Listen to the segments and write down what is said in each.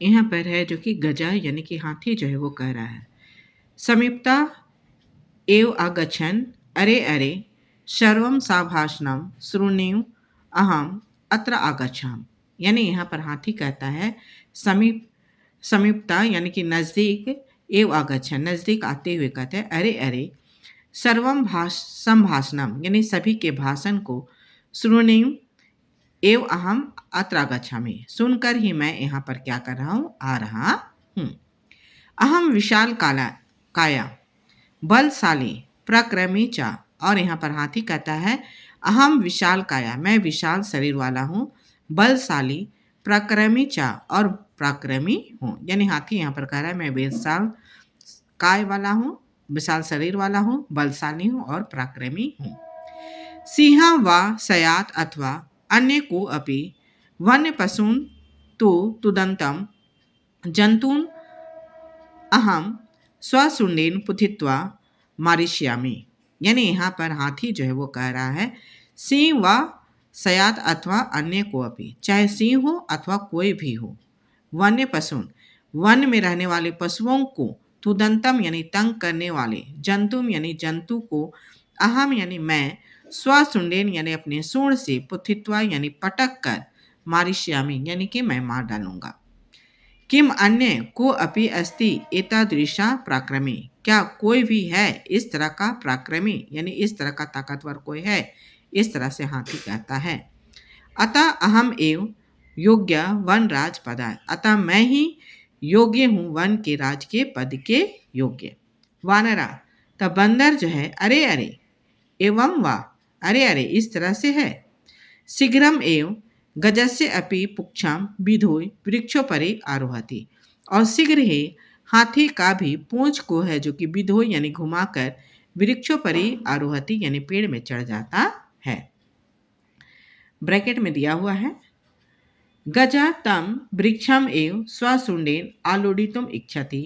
यहाँ पर है जो कि गजा यानी कि हाथी जो है वो कह रहा है, समीपता एव आगच्छन् अरे अरे सर्वं साभाषणं शृणु अहम अत्र आगच्छाम। यानी यहाँ पर हाथी कहता है समीपता यानी कि नज़दीक, एव आगच्छन् नज़दीक आते हुए कहते हैं अरे अरे संभाषणम यानी सभी के भाषण को, शृणु एव अहम अत्र आगच्छामि सुनकर ही मैं यहाँ पर क्या कर रहा हूँ, आ रहा हूँ। अहम विशाल काया बलशाली प्रक्रमी चा, और यहाँ पर हाथी कहता है अहम विशाल काया मैं विशाल शरीर वाला हूँ, बलशाली प्रक्रमी चा और पराक्रमी हूँ। यानी हाथी यहाँ पर कह रहा है मैं विशाल काय वाला हूँ, विशाल शरीर वाला हूँ, बलशाली हूँ और पराक्रमी हूँ। सिंह व सयात अथवा अन्य को अपि वन्य पशून तो तुदंतम जंतून अहम स्वशुंडेन पुथित्वा मारिष्यामि। यानी यहाँ पर हाथी जो है वो कह रहा है सिंह व सयात अथवा अन्य को अपि, चाहे सिंह हो अथवा कोई भी हो, वन्य पशु वन में रहने वाले पशुओं को, तुदंतम यानी तंग करने वाले, जंतुम यानी जंतु को, अहम यानी मैं, स्वसुंडेन यानी अपने सूंड से, पुथित्वा यानी पटक कर, मारिष्यामि यानी कि मैं मार डालूंगा। किम अन्य को अपि अस्ति एतादृशा पराक्रमी, क्या कोई भी है इस तरह का पराक्रमी यानी इस तरह का ताकतवर कोई है, इस तरह से हाथी कहता है। अतः अहम एव योग्य वन राज पदाय, अतः मैं ही योग्य हूँ वन के राज के पद के योग्य। वानरा तब बंदर जो है अरे अरे एवं वा अरे अरे इस तरह से है। शीघ्रम एव गजस्य अपि पुक्षाम विधोय वृक्षोपरि आरोहति, और शीघ्र ही हाथी का भी पूंछ को है जो कि विधोय यानी घुमाकर वृक्षोपरि आरोहति यानी पेड़ में चढ़ जाता है। ब्रैकेट में दिया हुआ है गजा तम वृक्षम एव स्वशुंडेन आलोडितुम इच्छति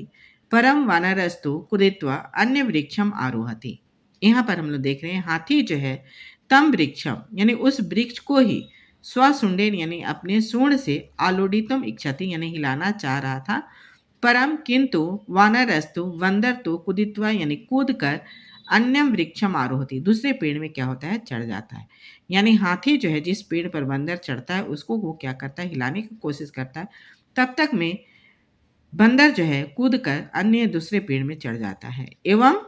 परम वानरस्तु कुदित्वा अन्य वृक्षम आरोहति। यहाँ पर हम लोग देख रहे हैं हाथी जो है तम वृक्षम यानी उस वृक्ष को ही, स्वशुंडेन यानी अपने सूंड से, आलोडितुम इच्छति यानी हिलाना चाह रहा था, परम किंतु वानरस्तु बंदर तो कुदित्वा यानी कूद कर अन्यम वृक्षम आरोहति दूसरे पेड़ में क्या होता है, चढ़ जाता है। यानी हाथी जो है जिस पेड़ पर बंदर चढ़ता है उसको वो क्या करता है, हिलाने की कोशिश करता है, तब तक में बंदर जो है कूद कर अन्य दूसरे पेड़ में चढ़ जाता है। एवं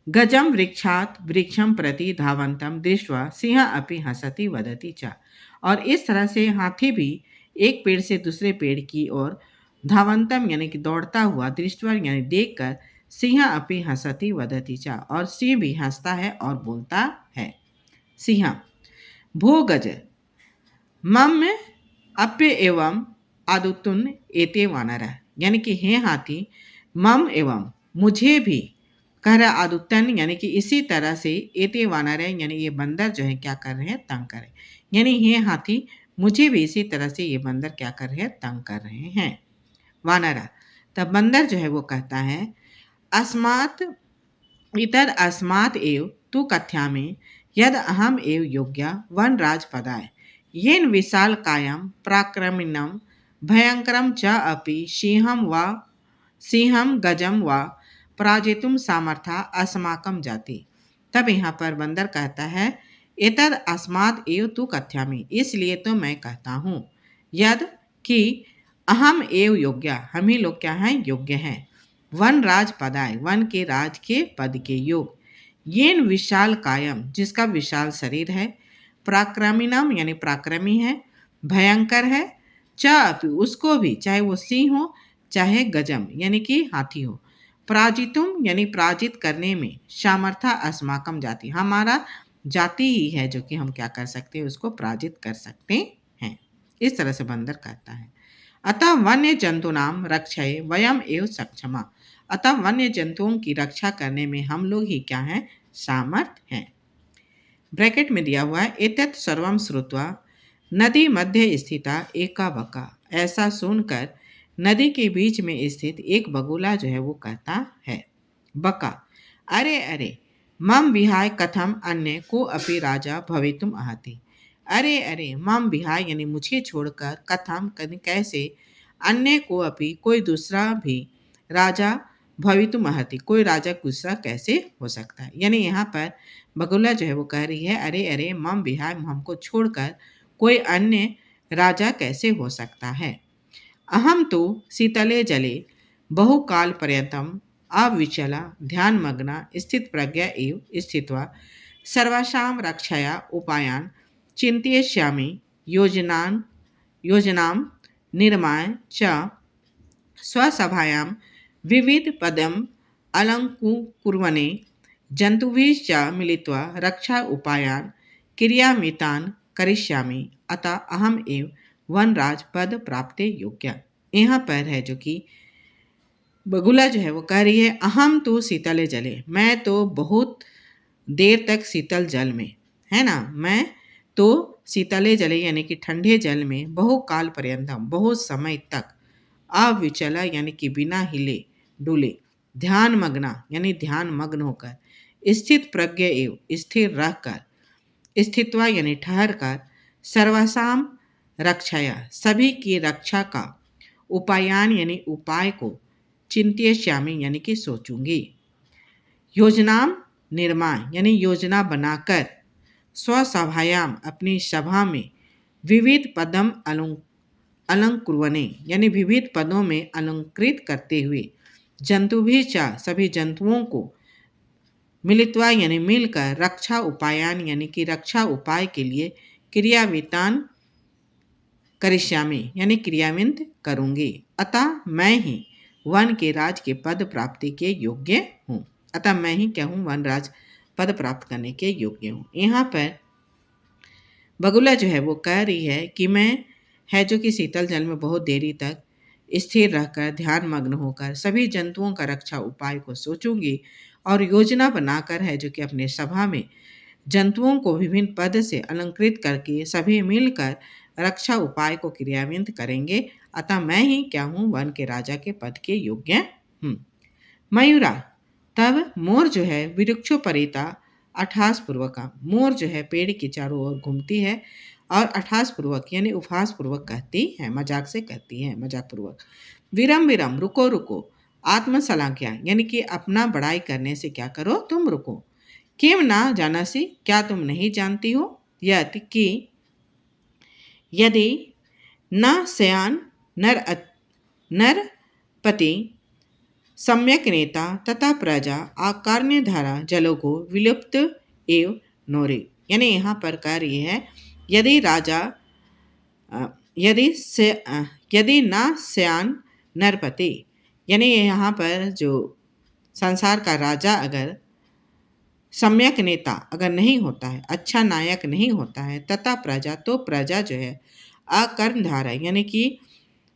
गजम वृक्षात वृक्षम प्रति धावंतम दृष्ट्वा सिंह अपि हंसति वदति च, और इस तरह से हाथी भी एक पेड़ से दूसरे पेड़ की ओर धावंतम यानी कि दौड़ता हुआ, दृष्टवा यानी देखकर, सिंह अपि हंसति वदति च और सिंह भी हंसता है और बोलता है। सिंह भो गज मम अप्य एवं आदुतुन एते वानर, यानी कि हे हाथी मम एवं मुझे भी, कह रहा आदुतन यानी कि इसी तरह से, एते वानर यानी ये बंदर जो है क्या कर रहे हैं, तंग कर रहे हैं। यानी हे हाथी मुझे भी इसी तरह से ये बंदर क्या कर रहे हैं, तंग कर रहे हैं। वानरा तब बंदर जो है वो कहता है अस्मात् इतर अस्मात् एव तु कथ्यामि यद अहम एव योग्य वन राज पदाय येन विशाल कायम पराक्रमिणम भयंकरम च अपि सिंहम गजम व पराजितुम सामर्था अस्माकम जाति। तब यहाँ पर बंदर कहता है एतद अस्मात् एव तु कथ्यामि, इसलिए तो मैं कहता हूँ, यद कि अहम एव योग्य हम ही लोग क्या हैं, योग्य हैं, वन राज पदाय वन के राज के पद के योग, येन विशाल कायम जिसका विशाल शरीर है, पराक्रमिनम यानी पराक्रमी है, भयंकर है, च अपि उसको भी, चाहे वो सिंह हो चाहे गजम यानी कि हाथी हो, पराजितुम यानी पराजित करने में, सामर्था अस्माकम जाति हमारा जाति ही है जो कि हम क्या कर सकते हैं, उसको पराजित कर सकते हैं। इस तरह से बंदर कहता है। अतः वन्य जंतु नाम रक्षय वयम एव सक्षमा, अतः वन्य जंतुओं की रक्षा करने में हम लोग ही क्या हैं, सामर्थ हैं। ब्रैकेट में दिया हुआ है एतत् सर्वम श्रुत्वा नदी मध्य स्थिता एका बका, ऐसा सुनकर नदी के बीच में स्थित एक बगुला जो है वो कहता है बका अरे अरे मम विहाय कथम अन्य को अपि राजा भवितुम अर्हति, अरे अरे मम विहाय यानी मुझे छोड़कर, कथम कैसे, अन्य को अपि कोई दूसरा भी राजा भवितुमर्हति, कोई राजा दूसरा कैसे हो सकता है। यानी यहाँ पर बगुला जो है वो कह रही है, अरे अरे मम विहाय, हमको छोड़कर कोई अन्य राजा कैसे हो सकता है। अहम तो शीतले जले बहुकाल पर्यंतम अविचला ध्यानमग्ना स्थित प्रज्ञा एव स्थित्वा सर्वासां रक्षया उपायान् चिन्तयिष्यामि योजनां निर्माय च स्वसभायां विविधपदम् अलङ्कुर्वणे जन्तुभिश्च मिलित्वा रक्षा उपायान् क्रियान्वितान् करिष्यामि अतः अहम एव वनराज पद प्राप्ते योग्य। यहाँ पर है जो कि बगुला जो है वो कह रही है, अहम तो शीतले जले, मैं तो बहुत देर तक शीतल जल में, है ना, मैं तो शीतले जले यानी कि ठंडे जल में बहुकाल पर्यंतम बहुत समय तक अविचला यानी कि बिना हिले डुले ध्यान मग्ना यानी ध्यान मग्न होकर स्थित प्रज्ञ एव स्थिर रहकर स्थित्वा यानी ठहर कर सर्वसाम रक्षाया सभी की रक्षा का उपायान यानी उपाय को चिंत्यश्यामी यानी कि सोचूंगी योजना निर्माण यानी योजना बनाकर स्वसभायाम अपनी सभा में विविध पदम अलंकुरवने यानी विविध पदों में अलंकृत करते हुए जंतु भी चा सभी जंतुओं को मिलित्वा यानी मिलकर रक्षा उपायान यानी कि रक्षा उपाय के लिए क्रियावितान करिष्यामि यानी क्रियान्वित करूंगी अतः मैं ही वन के राज के पद प्राप्ति के योग्य हूँ। अतः मैं ही क्या हूँ, वन राज पद प्राप्त करने के योग्य हूँ। यहाँ पर बगुला जो है वो कह रही है कि मैं है जो कि शीतल जल में बहुत देरी तक स्थिर रहकर ध्यान मग्न होकर सभी जंतुओं का रक्षा उपाय को सोचूंगी और योजना बनाकर है जो कि अपने सभा में जंतुओं को विभिन्न पद से अलंकृत करके सभी मिलकर रक्षा उपाय को क्रियान्वित करेंगे अतः मैं ही क्या हूँ, वन के राजा के पद के योग्य हूँ। मयूरा, तब मोर जो है वृक्षोपरिता अठास पूर्वक, मोर जो है पेड़ के चारों ओर घूमती है और अठास पूर्वक यानी उपहास पूर्वक कहती है, मजाक से कहती है, मजाक पूर्वक, विरम विरम रुको रुको आत्मसलाख्या यानी कि अपना बड़ाई करने से क्या करो, तुम रुको, किम ना जानासी क्या तुम नहीं जानती हो, यत कि यदि न सयान नरपति सम्यक नेता तथा प्रजा आकारण्य धारा जलों को विलुप्त एव नोरे। यानी यहाँ पर कह रही है यदि राजा यदि न सयान नरपति यानी यहाँ पर जो संसार का राजा अगर सम्यक नेता अगर नहीं होता है, अच्छा नायक नहीं होता है, तथा प्रजा तो प्रजा जो है अकर्णधारा यानी कि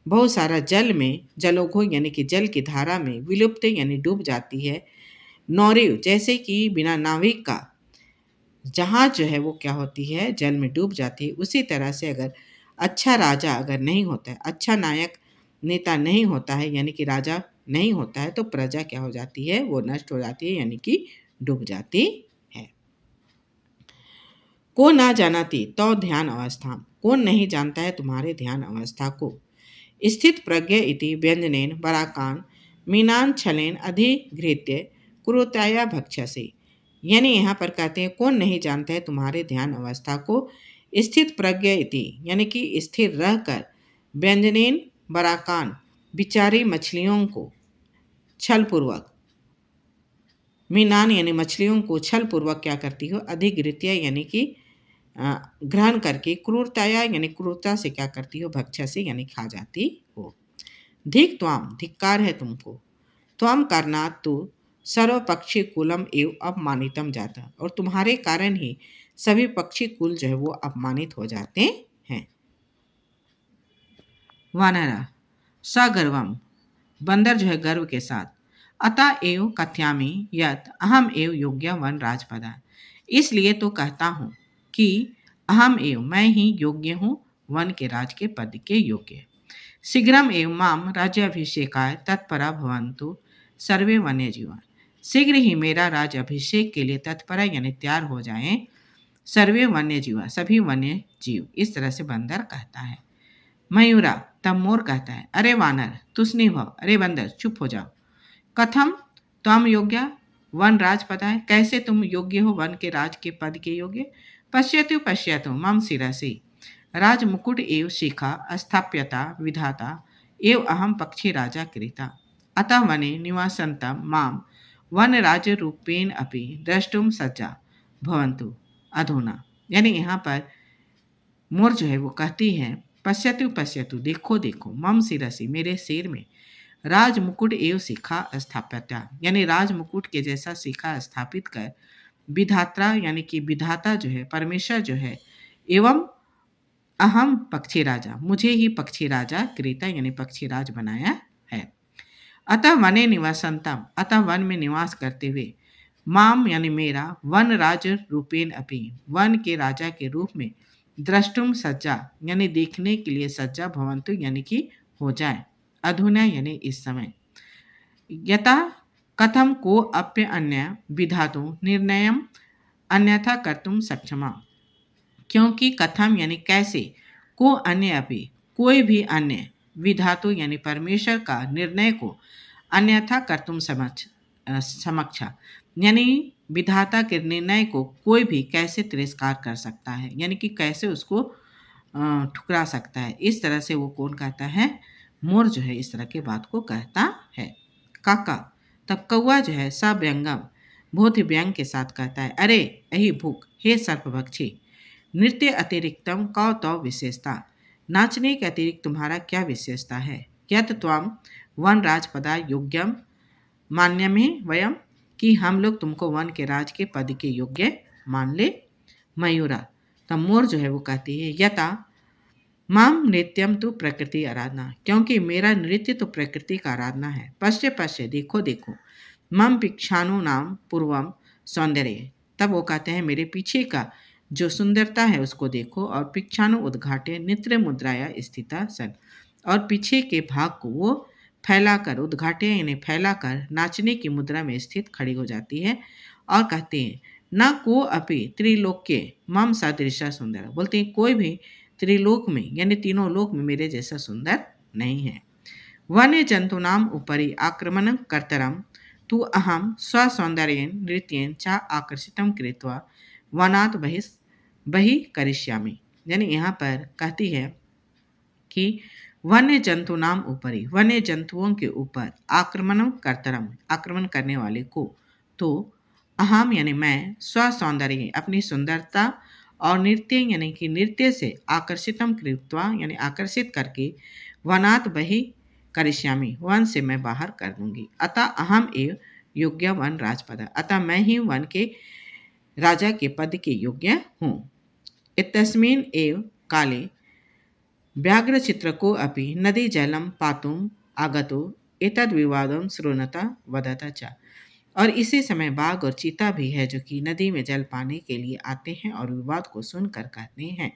बहुत सारा जल में जलों को यानी कि जल की धारा में विलुप्त यानी डूब जाती है, नौरिव जैसे कि बिना नाविक का जहाज जो है वो क्या होती है, जल में डूब जाती है, उसी तरह से अगर अच्छा राजा अगर नहीं होता है, अच्छा नायक नेता नहीं होता है यानी कि राजा नहीं होता है तो प्रजा क्या हो जाती है, वो नष्ट हो जाती है यानी कि डूब जाती है। को ना जानाती तो ध्यान अवस्था, कौन नहीं जानता है तुम्हारे ध्यान अवस्था को, स्थित प्रज्ञ इति व्यंजनेन बराकान मीनान छलेन अधिघृत्य क्रूरताया भक्षसे। यानी यहाँ पर कहते हैं कौन नहीं जानता है तुम्हारे ध्यान अवस्था को, स्थित प्रज्ञ इति यानी कि स्थिर रहकर व्यंजनेन बराकान बिचारी मछलियों को छलपूर्वक, मीनान यानी मछलियों को छल पूर्वक क्या करती हो, अधिगृत्य यानी कि ग्रहण करके, क्रूरताया यानी क्रूरता से क्या करती हो, भक्षा से यानी खा जाती हो। धिक त्वाम धिक्कार है तुमको, त्वम करना तो सर्व पक्षी कुलम एवं अपमानितम जाता, और तुम्हारे कारण ही सभी पक्षी कुल जो है वो अपमानित हो जाते हैं। वानरा सगर्वम बंदर जो है गर्व के साथ, अतः एव कथ्यामि यत अहम एव योग्य वन राजपदा, इसलिए तो कहता हूँ कि अहम एव मैं ही योग्य हूँ वन के राज के पद के योग्य। शीघ्रम एव माम राज्याभिषेकाय तत्परा भवन्तु सर्वे वन्य जीवा, शीघ्र ही मेरा राज अभिषेक के लिए तत्परा यानी तैयार हो जाएं सर्वे वन्य जीवा सभी वन्य जीव। इस तरह से बंदर कहता है। मयूरा तब मोर कहता है, अरे वानर तुष्णि भव, अरे बंदर चुप हो जाओ। कथम त्वम योग्य वन राज पदाय, कैसे तुम योग्य हो वन के राज के पद के योग्य। पश्यतु पश्यतु मम शिरसि राज मुकुट एव शिखा स्थाप्यता विधाता एव अहम पक्षी राजा कृता अतः वने निवासन्तं माम वन राज रूपेण अपि द्रष्टुम सज्जा भवन्तु अधुना। यानी यहाँ पर मोर जो है वो कहती है, पश्यतु पश्यतु देखो देखो मम शिरसि मेरे सिर में राज मुकुट एवं शिखा स्थाप्यता, यानी राज मुकुट के जैसा शिखा स्थापित कर विधात्रा यानी कि विधाता जो है परमेश्वर जो है एवं अहम पक्षी राजा मुझे ही पक्षी राजा क्रीता यानी पक्षी राज बनाया है। अतः वने निवासंतम अतः वन में निवास करते हुए माम यानी मेरा वन राज रूपेण अपि वन के राजा के रूप में द्रष्टुम सज्जा यानी देखने के लिए सज्जा भवंतु यानी कि हो जाए अधुना यानी इस समय यथा कथम को अप्य अन्य विधातु निर्णयम अन्यथा कर्तुम सक्षमा, क्योंकि कथम यानी कैसे को अन्य अपि कोई भी अन्य विधातु यानी परमेश्वर का निर्णय को अन्यथा कर्तुम समक्षा यानी विधाता के निर्णय को कोई भी कैसे तिरस्कार कर सकता है यानी कि कैसे उसको ठुकरा सकता है। इस तरह से वो कौन कहता है, मोर जो है इस तरह की बात को कहता है। काका तब कौआ जो है सव्यंगम बहुत ही व्यंग के साथ कहता है, अरे यही भूख हे सर्पभक्षी नृत्य अतिरिक्तम कौ तो विशेषता, नाचने के अतिरिक्त तुम्हारा क्या विशेषता है। यत त्वम वन राजपदा योग्यम मान्य में वयम कि हम लोग तुमको वन के राज के पद के योग्य मान ले। मयूरा तब मोर जो है वो कहती है, यथा माम नृत्यम तो प्रकृति आराधना, क्योंकि मेरा नृत्य तो प्रकृति का आराधना है। पश्य पश्य देखो देखो मम पिक्षाणु नाम पूर्वम सौंदर्य, तब वो कहते हैं मेरे पीछे का जो सुंदरता है उसको देखो। और पिक्षाणु उद्घाटे नित्र मुद्राया स्थिता सन, और पीछे के भाग को वो फैलाकर उद्घाटे यानी फैलाकर नाचने की मुद्रा में स्थित खड़ी हो जाती है। और कहते हैं न को अपि त्रिलोक्य मम सदृशा सुंदर, बोलते हैं कोई भी त्रिलोक में यानी तीनों लोक में मेरे जैसा सुंदर नहीं है। वन्य जंतु नाम उपरि आक्रमण कर्तरम तु अहम स्वसौंदर्येन नृत्येन च आकर्षितम कृत्वा वनात् बहि करिष्यामि, यानी यहाँ पर कहती है कि वन्य जंतु नाम ऊपरी वन्य जंतुओं के ऊपर आक्रमण कर्तरम आक्रमण करने वाले को, तो अहम यानी मैं स्वसौंदर्य अपनी सुंदरता और नृत्य यानी कि नृत्य से आकर्षितम कृत्वा यानी आकर्षित करके वनात् बहि करिष्यामि वन से मैं बाहर कर दूंगी। अतः अहम एव योग्य वन राजपद, अतः मैं ही वन के राजा के पद के योग्य हूँ। इतस्मिन् एव काले व्याघ्रचित्रको अपि नदी जलम पातुम आगतो एतद् विवादम श्रृणुता वदता च, और इसी समय बाघ और चीता भी है जो कि नदी में जल पाने के लिए आते हैं और विवाद को सुनकर कहते हैं।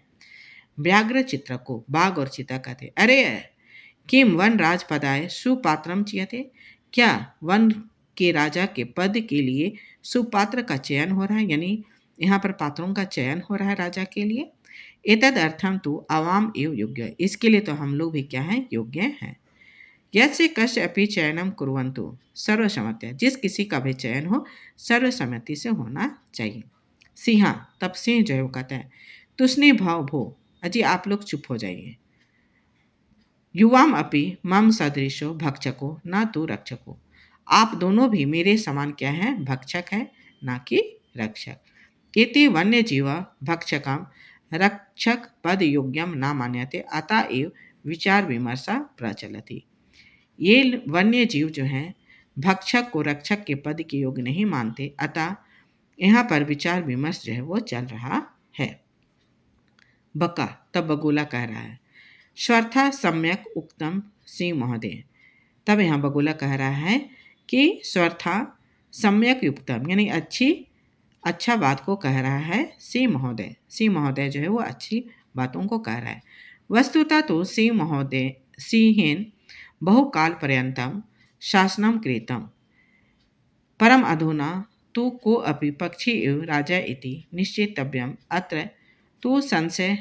व्याघ्र चित्र को बाघ और चीता कहते, अरे किम वन राजपदाय सुपात्रम चियते, क्या वन के राजा के पद के लिए सुपात्र का चयन हो रहा है, यानी यहाँ पर पात्रों का चयन हो रहा है राजा के लिए। एतद अर्थम तो आवाम एव योग्य, इसके लिए तो हम लोग भी क्या हैं, योग्य हैं। यस्य कस्य अपि चयनम कुर्वन्तु सर्वसम्मत्या, जिस किसी का भी चयन हो सर्वसम्मति से होना चाहिए। सिंहा तब सिंह जो है वो कहते हैं, तुष्णि भाव भो, अजी आप लोग चुप हो जाइए। युवाम अपि मम सदृशो भक्षको न तो रक्षको, आप दोनों भी मेरे समान क्या हैं, भक्षक है ना कि रक्षक। इति वन्य जीवा भक्षकम रक्षक पद योग्यम न मान्यते अतः एव विचार विमर्शा प्रचलति। ये वन्य जीव जो हैं भक्षक को रक्षक के पद के योग्य नहीं मानते, अतः यहाँ पर विचार विमर्श जो है वो चल रहा है। बका तब बगुला कह रहा है, श्वर्था सम्यक उक्तम सिंह महोदय, तब यहाँ बगुला कह रहा है कि स्वर्था सम्यक युक्तम यानी अच्छा बात को कह रहा है सिंह महोदय। सिंह महोदय जो है वो अच्छी बातों को कह रहा है। वस्तुतः तो सिंह महोदय सिंहेन बहुकाल पर्यंतम शासनम कृतम परम अधुना तु को अपि पक्षी एव राजा इति निश्चेतव्यम अत्र तु संशय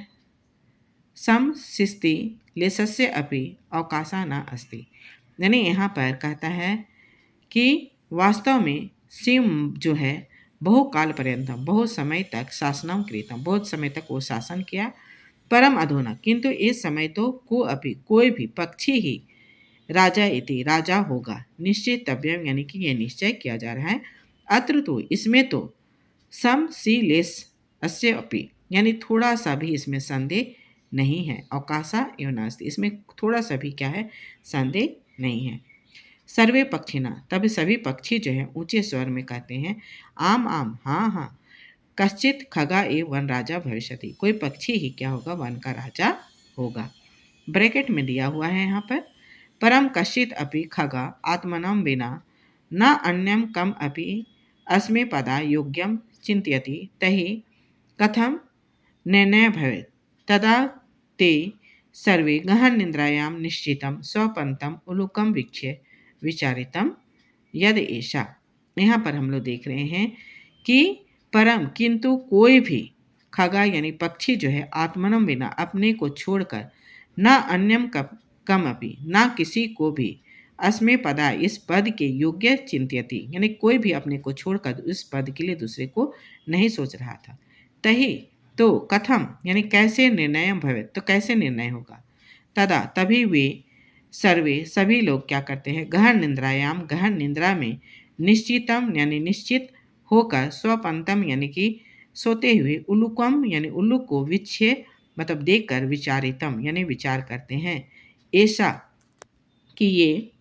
समशिस्ति लेशस्य अपि अवकाशः न अस्ति। यानी यहाँ पर कहता है कि वास्तव में सिंह जो है बहुकाल पर्यंतम, बहुत समय तक शासनम कृतम, बहुत समय तक वो शासन किया। परम अधुना, किंतु इस समय तो कोई भी पक्षी ही राजा इति राजा होगा, निश्चितव्यम, यानी कि यह निश्चय किया जा रहा है। अत्र तो इसमें तो समशीलेश अस्य अपि, यानी थोड़ा सा भी इसमें संदेह नहीं है। अवकाशा एवं नास्ति, इसमें थोड़ा सा भी क्या है, संदेह नहीं है। सर्वे पक्षिणा, तभी सभी पक्षी जो है ऊंचे स्वर में कहते हैं आम आम, हाँ हाँ, कश्चित खगा एव वन राजा भविष्यति, कोई पक्षी ही क्या होगा, वन का राजा होगा। ब्रैकेट में दिया हुआ है यहाँ पर, परम कश्चित अपि खगा आत्मनम विना न अन्यम कम अपि अस्मे पदा योग्यम चिंत्यति तहि कथम निर्णय भवेत्, तदा ते सर्वे गहन निद्रायां निश्चितम स्वपंतम उलुकम वीक्ष्य विचारितम यद ऐसा। यहाँ पर हम लोग देख रहे हैं कि परम, किंतु कोई भी, खगा यानी पक्षी जो है, आत्मनम बिना, अपने को छोड़कर, न अन्यम कम अपि, न किसी को भी, अस्मे पदा, इस पद के योग्य चिंत्यति, यानी कोई भी अपने को छोड़कर उस पद के लिए दूसरे को नहीं सोच रहा था। तही तो कथम, यानी कैसे निर्णय भवे, तो कैसे निर्णय होगा। तदा तभी वे सर्वे सभी लोग क्या करते हैं, गहन निंद्रायाम, गहन निंद्रा में, निश्चितम यानी निश्चित होकर, स्वपंतम यानी कि सोते हुए, उल्लुकम यानी उल्लू को, विच्छे मतलब देखकर, विचारितम यानी विचार करते हैं, ऐसा कि ये